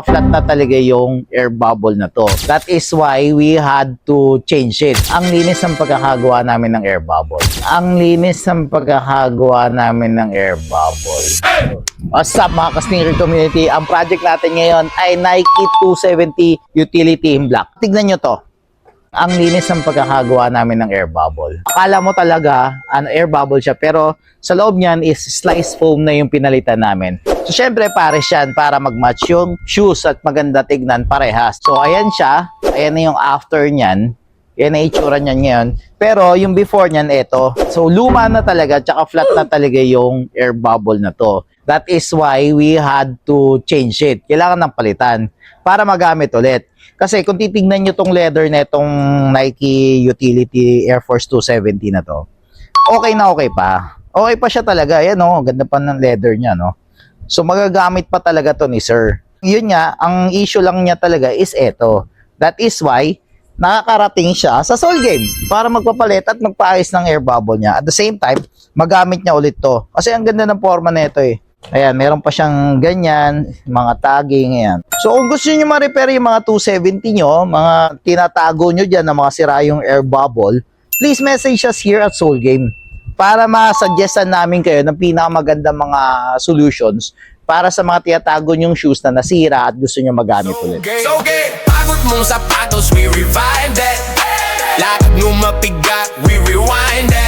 Flat na talaga yung air bubble na to. That is why we had to change it. Ang linis ng pagkakagawa namin ng air bubble. Ang linis ng pagkakagawa namin ng air bubble. What's up mga ka-sneaker community? Ang project natin ngayon ay Nike 270 Utility in Black. Tignan nyo to. Ang linis ng pagkakagawa namin ng air bubble. Akala mo talaga, air bubble siya, pero sa loob niyan is slice foam na yung pinalitan namin. So, syempre, pares yan para mag-match yung shoes at maganda tignan parehas. So, ayan siya. Ayan na yung after niyan. Yan na itsura niyan ngayon. Pero, yung before niyan, ito. So, luma na talaga, tsaka flat na talaga yung air bubble na to. That is why we had to change it. Kailangan ng palitan para magamit ulit. Kasi kung titignan nyo tong leather na itong Nike Utility Air Force 270 na to, okay na okay pa. Okay pa siya talaga. Ayan o, ganda pa ng leather niya, no? So, magagamit pa talaga to ni sir. Yun nga, ang issue lang niya talaga is eto. That is why, nakakarating siya sa Soul Game para magpapalit at magpaayos ng air bubble niya. At the same time, magamit niya ulit to. Kasi ang ganda ng forma na ito eh. Ayan, meron pa siyang ganyan, mga tagging, ayan. So, kung gusto niyo ma-repair yung mga 270 nyo, mga tinatago nyo dyan na mga sira yung air bubble, please message us here at Soul Game para ma-suggestan namin kayo ng pinakamagandang mga solutions para sa mga tinatago nyong shoes na nasira at gusto nyo magamit ulit. So get pagod mong sapatos, we revive that. Lahat ng mapigat, we rewind that.